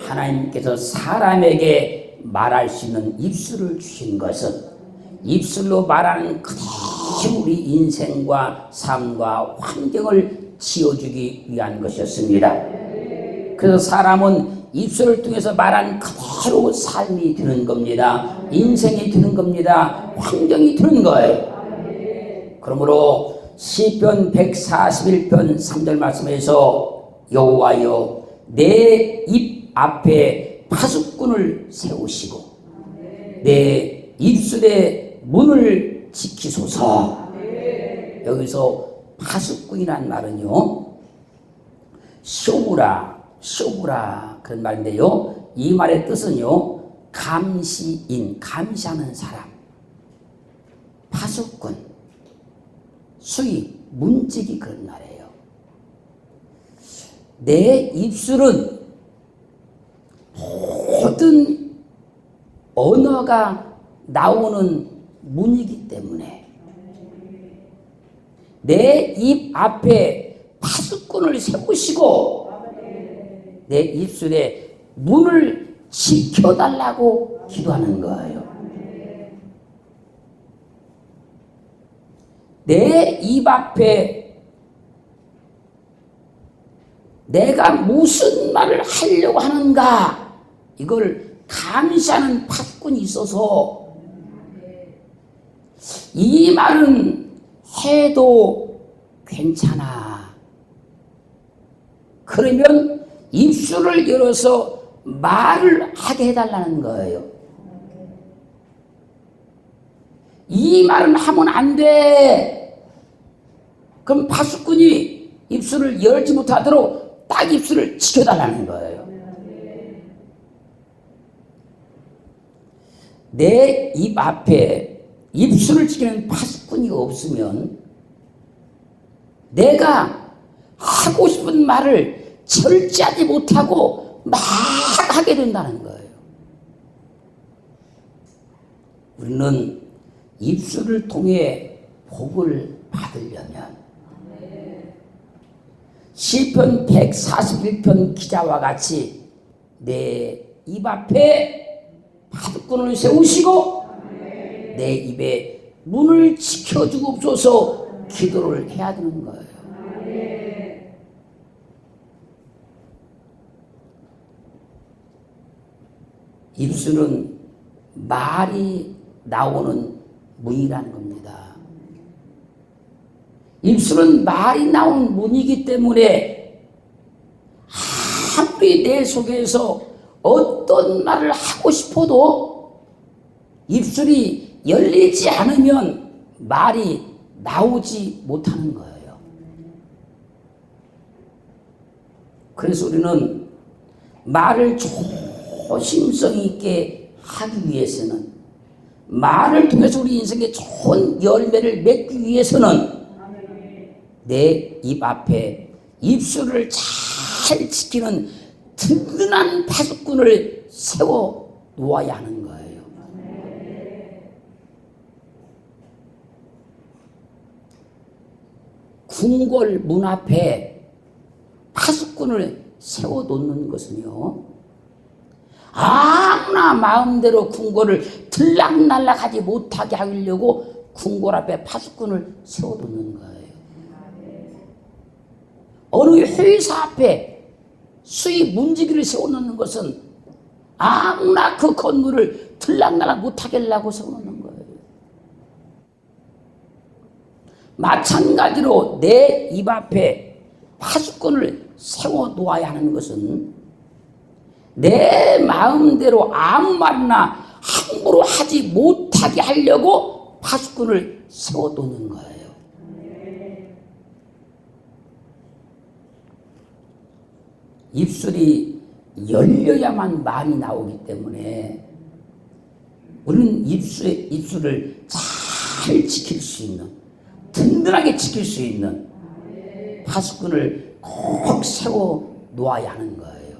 하나님께서 사람에게 말할 수 있는 입술을 주신 것은 입술로 말하는 그대로 우리 인생과 삶과 환경을 지어주기 위한 것이었습니다. 그래서 사람은 입술을 통해서 말한 그대로 삶이 되는 겁니다. 인생이 되는 겁니다. 환경이 되는 거예요. 그러므로 시편 141편 3절 말씀에서 여호와여 내 입 앞에 파수꾼을 세우시고 내 입술의 문을 지키소서. 여기서 파수꾼이란 말은요 쇼부라 그런 말인데요, 이 말의 뜻은요 감시인, 감시하는 사람, 파수꾼, 수입, 문지기 그런 말이에요. 내 입술은 모든 언어가 나오는 문이기 때문에 내 입 앞에 파수꾼을 세우시고 내 입술에 문을 지켜달라고 기도하는 거예요. 내 입 앞에 내가 무슨 말을 하려고 하는가 이걸 감시하는 파수꾼이 있어서 이 말은 해도 괜찮아. 그러면 입술을 열어서 말을 하게 해달라는 거예요. 이 말은 하면 안 돼. 그럼 파수꾼이 입술을 열지 못하도록 딱 입술을 지켜달라는 거예요. 내 입 앞에 입술을 지키는 파수꾼이 없으면 내가 하고 싶은 말을 절제하지 못하고 막 하게 된다는 거예요. 우리는 입술을 통해 복을 받으려면 시편 141편 기자와 같이 내 입 앞에 파수꾼을 세우시고 내 입에 문을 지켜주옵소서 기도를 해야 되는 거예요. 입술은 말이 나오는 문이라는 겁니다. 입술은 말이 나오는 문이기 때문에 아무리 내 속에서 어떤 말을 하고 싶어도 입술이 열리지 않으면 말이 나오지 못하는 거예요. 그래서 우리는 말을 조심성 있게 하기 위해서는, 말을 통해서 우리 인생에 좋은 열매를 맺기 위해서는 내 입 앞에 입술을 잘 지키는 든든한 파수꾼을 세워 놓아야 하는 거예요. 궁궐 문 앞에 파수꾼을 세워 놓는 것은요, 아무나 마음대로 궁궐을 들락날락하지 못하게 하려고 궁궐 앞에 파수꾼을 세워 놓는 거예요. 어느 회사 앞에 수입 문지기를 세워 놓는 것은 아무나 그 건물을 들락날락 못하게 하려고 세워 놓는 거예요. 마찬가지로 내 입 앞에 파수꾼을 세워 놓아야 하는 것은 내 마음대로 아무 말이나 함부로 하지 못하게 하려고 파수꾼을 세워 놓는 거예요. 입술이 열려야만 말이 나오기 때문에 우리는 입술을 잘 지킬 수 있는, 든든하게 지킬 수 있는 파수꾼을 꼭 세워 놓아야 하는 거예요.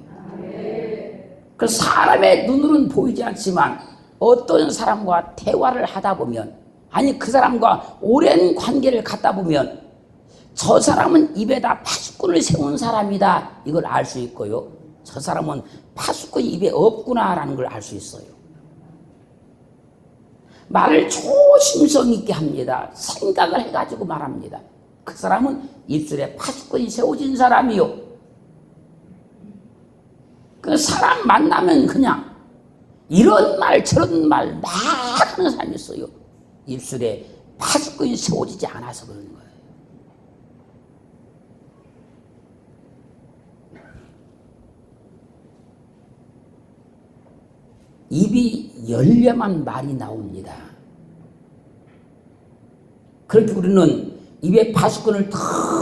그 사람의 눈으로는 보이지 않지만 어떤 사람과 대화를 하다 보면, 아니 그 사람과 오랜 관계를 갖다 보면 저 사람은 입에다 파수꾼을 세운 사람이다, 이걸 알 수 있고요. 저 사람은 파수꾼이 입에 없구나라는 걸 알 수 있어요. 말을 조심성 있게 합니다. 생각을 해가지고 말합니다. 그 사람은 입술에 파수꾼이 세워진 사람이요. 그 사람 만나면 그냥 이런 말 저런 말 막 하는 사람이 있어요. 입술에 파수꾼이 세워지지 않아서 그러는 거예요. 입이 열려만 말이 나옵니다. 그렇게 우리는 입에 파수꾼을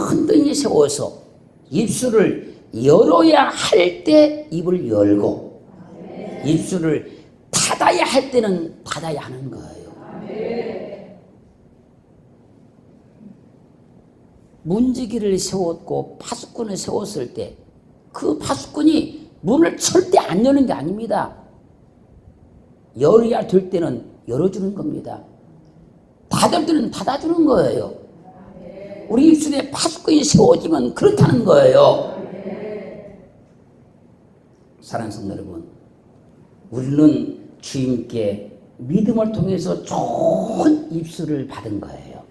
든든히 세워서 입술을 열어야 할 때 입을 열고 입술을 닫아야 할 때는 닫아야 하는 거예요. 문지기를 세웠고 파수꾼을 세웠을 때 그 파수꾼이 문을 절대 안 여는 게 아닙니다. 열어야 될 때는 열어주는 겁니다. 닫을 때는 닫아주는 거예요. 우리 입술에 파수꾼이 세워지면 그렇다는 거예요. 사랑하는 성도 여러분, 우리는 주님께 믿음을 통해서 좋은 입술을 받은 거예요.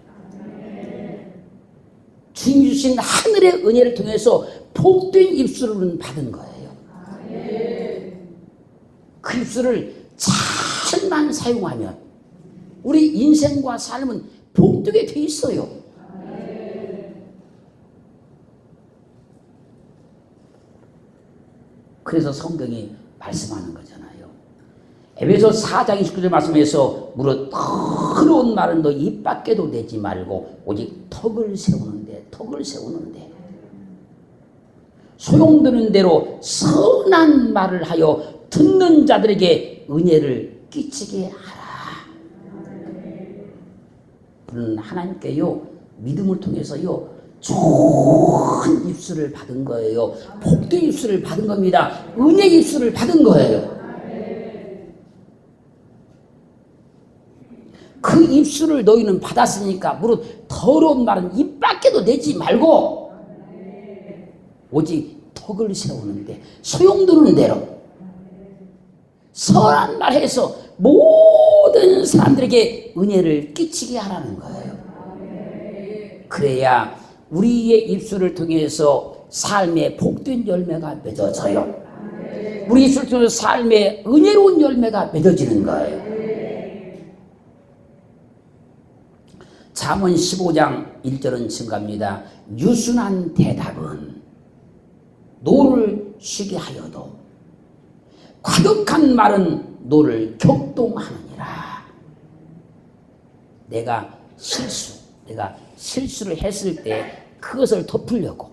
주님 주신 하늘의 은혜를 통해서 복된 입술을 받은 거예요. 그 입술을 잘만 사용하면 우리 인생과 삶은 복되게 돼 있어요. 그래서 성경이 말씀하는 거잖아요. 에베소 4장 29절 말씀에서 무릇 더러운 말은 너 입 밖에도 내지 말고 오직 턱을 세우는데 소용드는 대로 선한 말을 하여 듣는 자들에게 은혜를 끼치게 하라. 우리는 하나님께요 믿음을 통해서요 좋은 입술을 받은 거예요. 복된 입술을 받은 겁니다. 은혜 입술을 받은 거예요. 그 입술을 너희는 받았으니까 무릇 더러운 말은 입 밖에도 내지 말고 오직 턱을 세우는데 소용도는 대로 선한 말 해서 모든 사람들에게 은혜를 끼치게 하라는 거예요. 그래야 우리의 입술을 통해서 삶의 복된 열매가 맺어져요. 우리 입술을 통해서 삶의 은혜로운 열매가 맺어지는 거예요. 잠언 15장 1절은 증가합니다. 유순한 대답은 노를 쉬게 하여도 과격한 말은 노를 격동하느니라. 내가 실수를 했을 때 그것을 덮으려고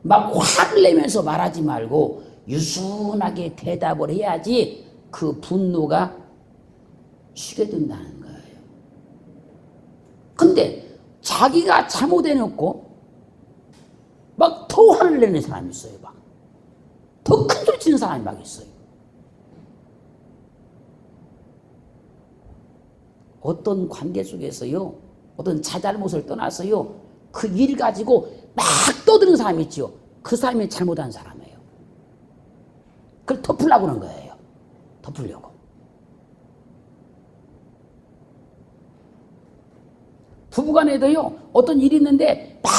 막 화를 내면서 말하지 말고 유순하게 대답을 해야지 그 분노가 쉬게 된다는 거예요. 근데 자기가 잘못해놓고 막 더 화를 내는 사람이 있어요. 막 더 큰 소리 치는 사람이 막 있어요. 어떤 관계 속에서요, 어떤 자잘못을 떠나서요, 그 일 가지고 막 떠드는 사람이 있죠. 그 사람이 잘못한 사람이에요. 그걸 덮으려고 하는 거예요. 덮으려고. 부부간에도요, 어떤 일이 있는데 막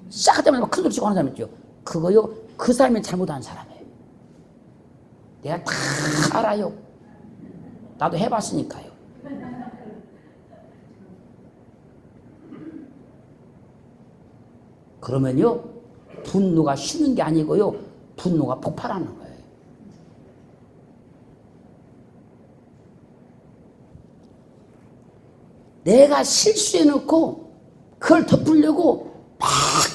시작하자마자 막 큰 소리 치고 하는 사람 있죠. 그거요, 그 사람이 잘못한 사람이에요. 내가 다 알아요. 나도 해봤으니까요. 그러면요, 분노가 쉬는 게 아니고요, 분노가 폭발하는 거예요. 내가 실수해놓고 그걸 덮으려고 막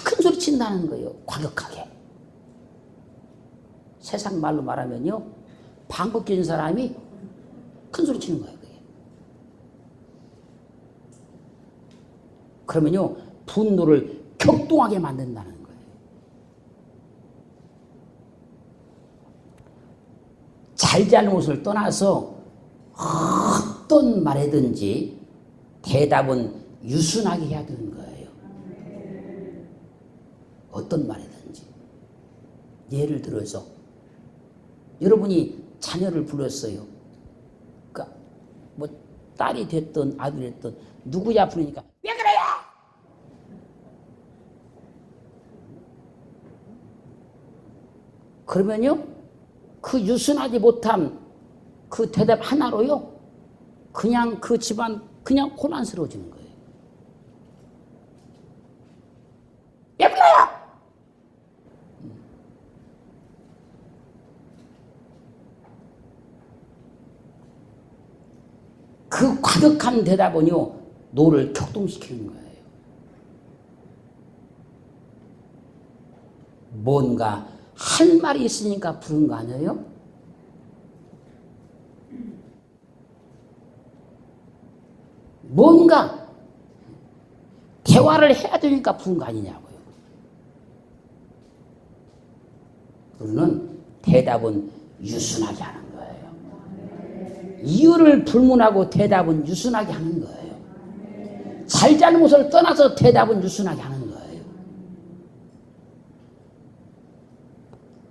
큰 소리 친다는 거예요. 과격하게. 세상 말로 말하면요, 방귀 뀌는 사람이 큰 소리 치는 거예요. 그게. 그러면요, 분노를 격동하게 만든다는 거예요. 잘잘못을 떠나서 어떤 말이든지 대답은 유순하게 해야 되는 거예요. 어떤 말이든지. 예를 들어서 여러분이 자녀를 불렀어요. 그러니까 뭐 딸이 됐든 아들이 됐든 누구야 부르니까 왜 그래요? 그러면요 그 유순하지 못한 그 대답 하나로요 그냥 그 집안 그냥 혼란스러워지는 거예요. 왜 불러요? 그 과격한 대답은요 노를 격동시키는 거예요. 뭔가 할 말이 있으니까 부른 거 아니에요? 뭔가 대화를 해야 되니까 부른 거 아니냐고요. 우리는 대답은 유순하게 하는 거예요. 이유를 불문하고 대답은 유순하게 하는 거예요. 잘잘못을 떠나서 대답은 유순하게 하는 거예요.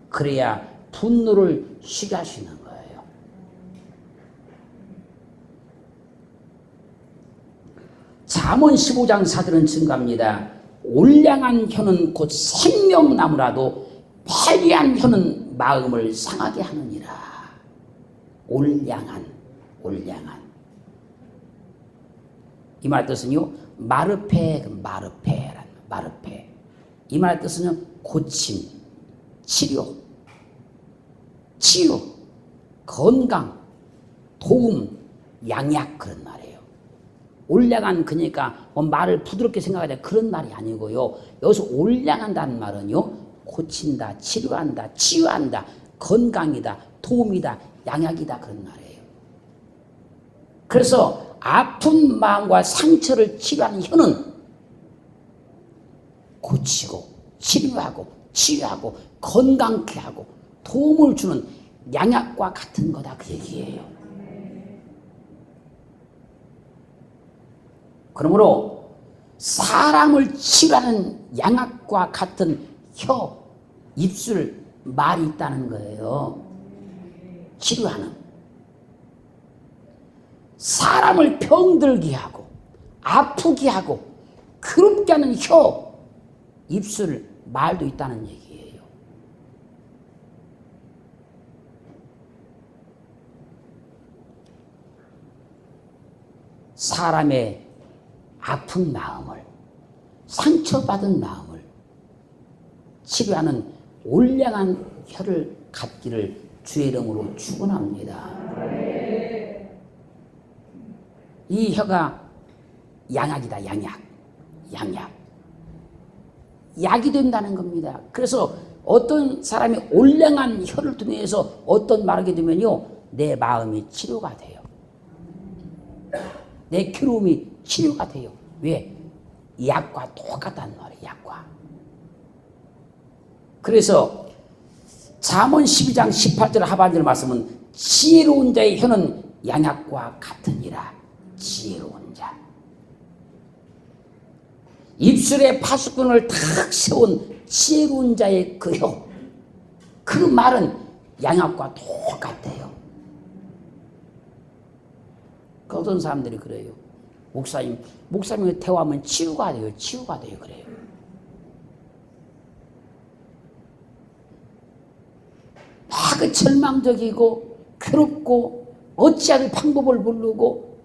그래야 분노를 쉬게 할 수 있는 거예요. 잠언 15장 4절은 증가합니다. 올량한 혀는 곧 생명나무라도 패리한 혀는 마음을 상하게 하느니라. 올량한. 이 말 뜻은요, 마르페. 이 말 뜻은 고침, 치료, 건강, 도움, 양약 그런 말이에요. 올량한 그러니까 말을 부드럽게 생각하자 그런 말이 아니고요. 여기서 올량한다는 말은요. 고친다, 치료한다, 치유한다, 건강이다, 도움이다, 양약이다 그런 말이에요. 그래서 아픈 마음과 상처를 치료하는 혀는 고치고 치료하고 치유하고 건강케 하고 도움을 주는 양약과 같은 거다 그 얘기예요. 그러므로 사람을 치료하는 양악과 같은 혀, 입술, 말이 있다는 거예요. 치료하는. 사람을 병들게 하고 아프게 하고 괴롭게 하는 혀, 입술, 말도 있다는 얘기예요. 사람의 아픈 마음을, 상처받은 마음을 치료하는 올량한 혀를 갖기를 주의 이름으로 축원합니다. 이 혀가 양약이다, 양약. 약이 된다는 겁니다. 그래서 어떤 사람이 올량한 혀를 통해서 어떤 말을 하게 되면요, 내 마음이 치료가 돼요. 내 괴로움이 치료가 돼요. 왜? 약과 똑같다는 말이에요. 약과. 그래서 잠언 12장 18절 하반절 말씀은 지혜로운 자의 혀는 양약과 같으니라. 지혜로운 자. 입술에 파수꾼을 탁 세운 지혜로운 자의 그 혀. 그 말은 양약과 똑같아요. 어떤 사람들이 그래요. 목사님과 대화하면 치유가 돼요. 그래요. 막 절망적이고 괴롭고 어찌할 방법을 모르고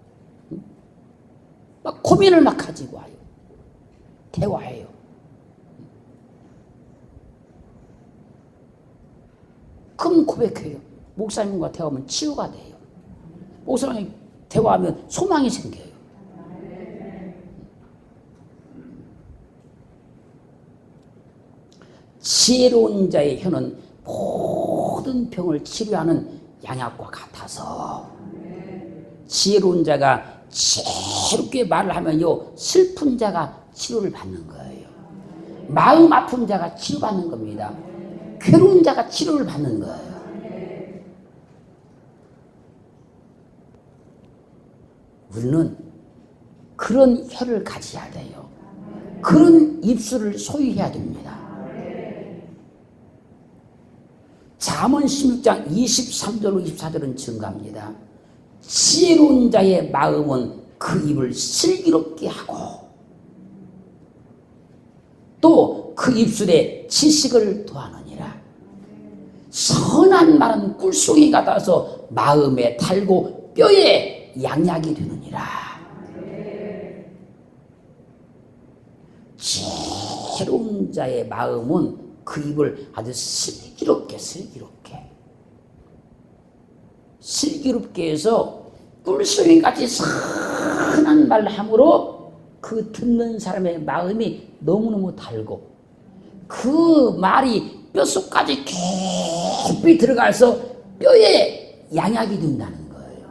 막 고민을 막 가지고 와요. 대화해요. 그럼 고백해요. 목사님과 대화하면 치유가 돼요. 목사님과 대화하면 소망이 생겨요. 지혜로운 자의 혀는 모든 병을 치료하는 양약과 같아서 지혜로운 자가 지혜롭게 말을 하면요 슬픈 자가 치료를 받는 거예요. 마음 아픈 자가 치료받는 겁니다. 괴로운 자가 치료를 받는 거예요. 우리는 그런 혀를 가져야 돼요. 그런 입술을 소유해야 됩니다. 잠언 16장 23절로 24절은 증가합니다. 지혜로운 자의 마음은 그 입을 슬기롭게 하고 또 그 입술에 지식을 더하느니라. 선한 말은 꿀송이 같아서 마음에 달고 뼈에 양약이 되느니라. 지혜로운 자의 마음은 그 입을 아주 슬기롭게 해서 꿀송이같이 선한 말을 함으로 그 듣는 사람의 마음이 너무너무 달고 그 말이 뼛속까지 깊이 들어가서 뼈에 양약이 된다는 거예요.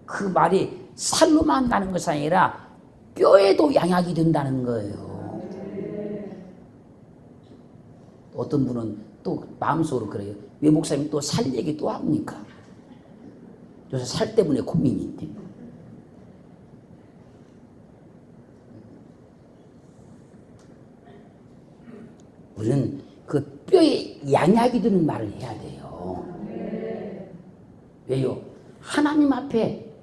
그 말이 살로만 가는 것이 아니라 뼈에도 양약이 된다는 거예요. 어떤 분은 또 마음속으로 그래요. 왜 목사님 또 살 얘기 또 합니까? 요새 살 때문에 고민이 있대. 우리는 그 뼈에 양약이 드는 말을 해야 돼요. 왜요? 하나님 앞에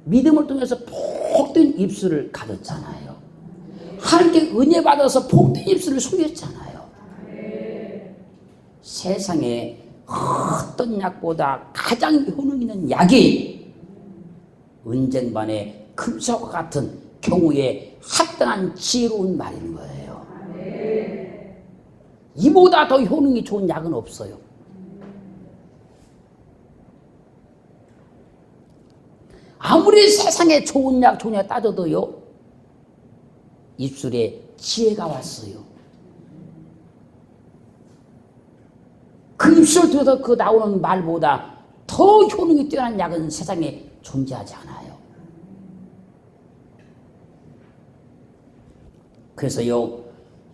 믿음을 통해서 복된 입술을 가졌잖아요. 하나님께 은혜 받아서 복된 입술을 속였잖아요. 세상에 어떤 약보다 가장 효능 있는 약이 은쟁반의 금사와 같은 경우에 합당한 지혜로운 말인 거예요. 이보다 더 효능이 좋은 약은 없어요. 아무리 세상에 좋은 약 따져도요, 입술에 지혜가 왔어요. 그 입술을 통해서 그 나오는 말보다 더 효능이 뛰어난 약은 세상에 존재하지 않아요. 그래서요,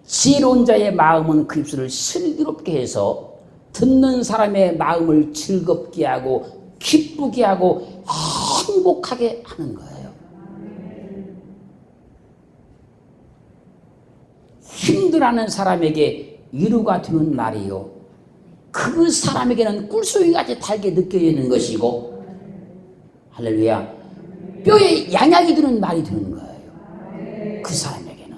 지혜로운 자의 마음은 그 입술을 슬기롭게 해서 듣는 사람의 마음을 즐겁게 하고 기쁘게 하고 행복하게 하는 거예요. 힘들어하는 사람에게 위로가 되는 말이요, 그 사람에게는 꿀송이같이 달게 느껴지는 것이고, 할렐루야, 뼈에 양약이 드는 말이 되는 거예요. 그 사람에게는.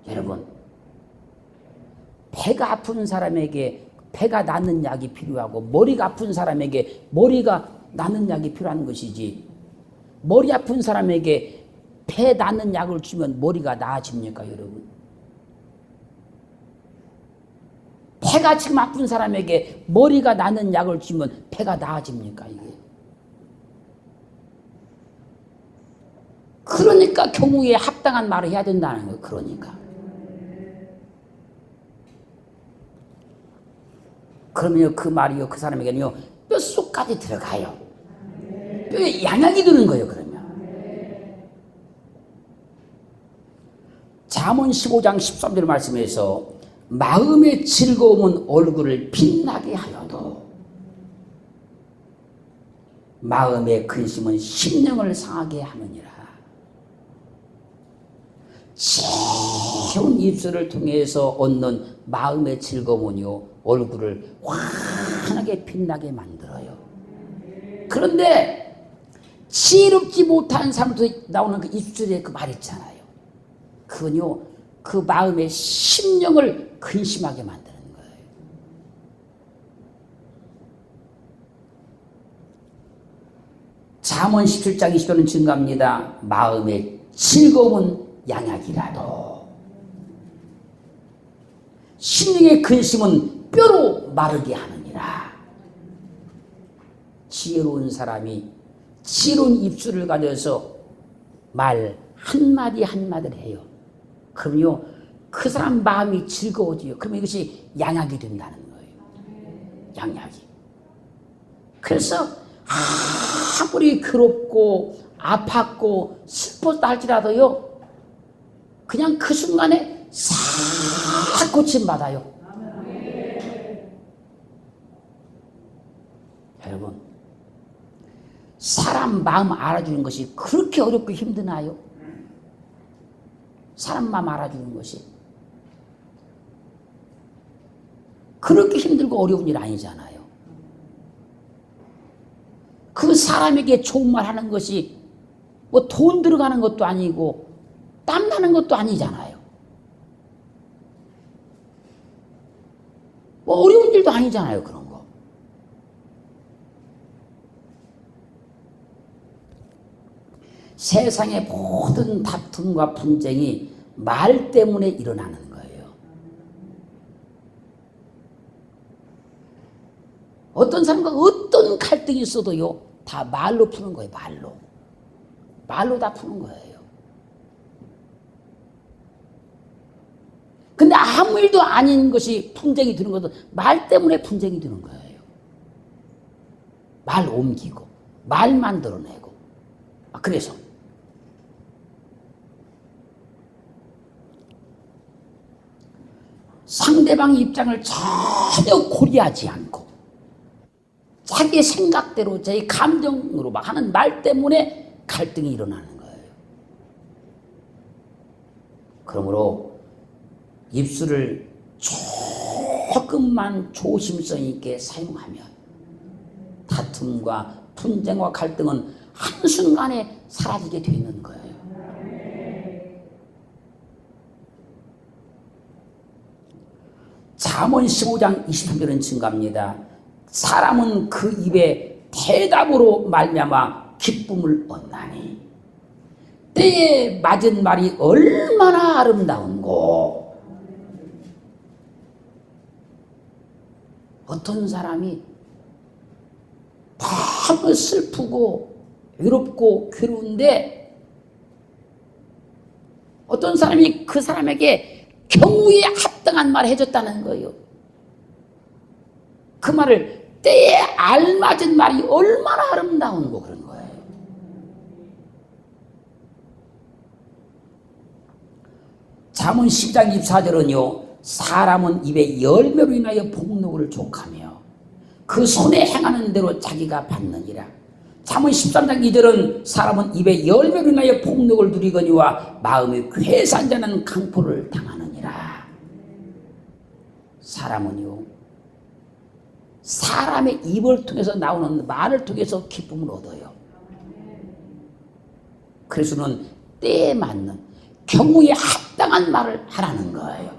여러분, 배가 아픈 사람에게 배가 낫는 약이 필요하고, 머리가 아픈 사람에게 머리가 낫는 약이 필요한 것이지, 머리 아픈 사람에게 배 낫는 약을 주면 머리가 나아집니까, 여러분? 배가 지금 아픈 사람에게 머리가 낫는 약을 주면 배가 나아집니까, 이게? 그러니까 경우에 합당한 말을 해야 된다는 거예요. 그러면요, 그 말이요, 그 사람에게는요, 뼛속까지 들어가요. 뼈에 양약이 드는 거예요, 그러면. 잠언 15장 13절 말씀에서 마음의 즐거움은 얼굴을 빛나게 하여도 마음의 근심은 심령을 상하게 하느니라. 지혜로운 입술을 통해서 얻는 마음의 즐거움은요, 얼굴을 환하게 빛나게 만들어요. 그런데 지혜롭지 못한 사람도 나오는 그 입술에 그 말 있잖아요. 그건요, 그 마음의 심령을 근심하게 만드는 거예요. 잠언 17장 20절은 증가합니다. 마음의 즐거움은 양약이라도 심령의 근심은 뼈로 마르게 하느니라. 지혜로운 사람이 지혜로운 입술을 가져서 말 한마디 한마디를 해요. 그럼요, 그 사람 마음이 즐거워져요. 그러면 이것이 양약이 된다는 거예요. 양약이. 그래서 아무리 괴롭고 아팠고 슬펐다 할지라도요, 그냥 그 순간에 싹 고침받아요. 여러분, 사람 마음 알아주는 것이 그렇게 어렵고 힘드나요? 사람 마음 알아주는 것이. 그렇게 힘들고 어려운 일 아니잖아요. 그 사람에게 좋은 말 하는 것이 뭐 돈 들어가는 것도 아니고 땀 나는 것도 아니잖아요. 뭐 어려운 일도 아니잖아요, 그런 거. 세상의 모든 다툼과 분쟁이 말 때문에 일어나는 거예요. 어떤 사람과 어떤 갈등이 있어도요, 다 말로 푸는 거예요, 말로. 말로 다 푸는 거예요. 근데 아무 일도 아닌 것이 분쟁이 드는 것도 말 때문에 분쟁이 드는 거예요. 말 옮기고, 말 만들어내고. 그래서 상대방의 입장을 전혀 고려하지 않고 자기 생각대로 자기 감정으로 막 하는 말 때문에 갈등이 일어나는 거예요. 그러므로 입술을 조금만 조심성 있게 사용하면 다툼과 분쟁과 갈등은 한순간에 사라지게 되는 거예요. 잠언 15장 23절은 증가합니다. 사람은 그 입에 대답으로 말미암아 기쁨을 얻나니 때에 맞은 말이 얼마나 아름다운고. 어떤 사람이 너무 슬프고 외롭고 괴로운데 어떤 사람이 그 사람에게 경우에 합당한 말을 해줬다는 거예요. 그 말을 때에 알맞은 말이 얼마나 아름다운고 그런 거예요. 잠언 10장 24절은요. 사람은 입의 열매로 인하여 복록을 족하며 그 손에 행하는 대로 자기가 받느니라. 잠언 13장 2절은 사람은 입의 열매로 인하여 복록을 누리거니와 마음이 괴산 자는 강포를 당하느니라. 사람은요, 사람의 입을 통해서 나오는 말을 통해서 기쁨을 얻어요. 그래서는 때에 맞는 경우에 합당한 말을 하라는 거예요.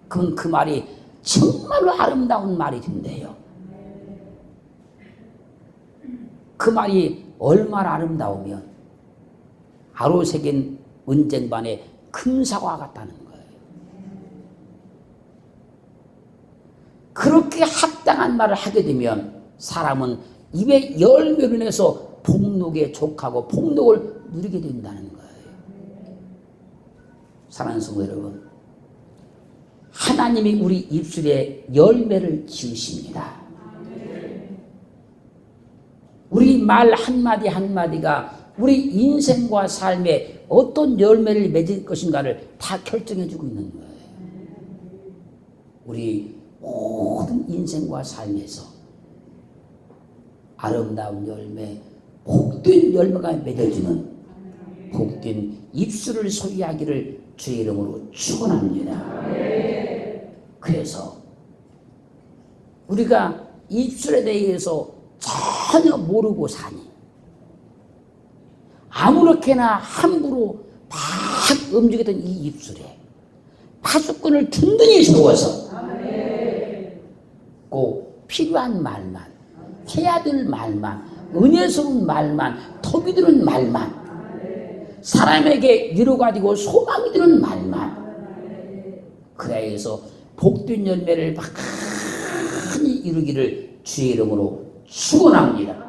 그럼 그 말이 정말로 아름다운 말이 된대요. 그 말이 얼마나 아름다우면 아로새긴 은쟁반에 금사과 같다는 거예요. 그렇게 합당한 말을 하게 되면 사람은 입의 열매로 인해서 복록에 족하고 복록을 누리게 된다는 거예요. 사랑하는 성도 여러분, 하나님이 우리 입술에 열매를 지으십니다. 우리 말 한마디 한마디가 우리 인생과 삶에 어떤 열매를 맺을 것인가를 다 결정해 주고 있는 거예요. 우리 모든 인생과 삶에서 아름다운 열매, 복된 열매가 맺어지는 복된 입술을 소유하기를 주의 이름으로 축원합니다. 그래서 우리가 입술에 대해서 전혀 모르고 사니 아무렇게나 함부로 막 움직이던 이 입술에 파수꾼을 든든히 세워서 꼭 필요한 말만, 해야 될 말만, 은혜스러운 말만, 덕이 드는 말만, 사람에게 위로가 되고 소망이 되는 말만, 그래서 복된 열매를 많이 이루기를 주의 이름으로 축원합니다.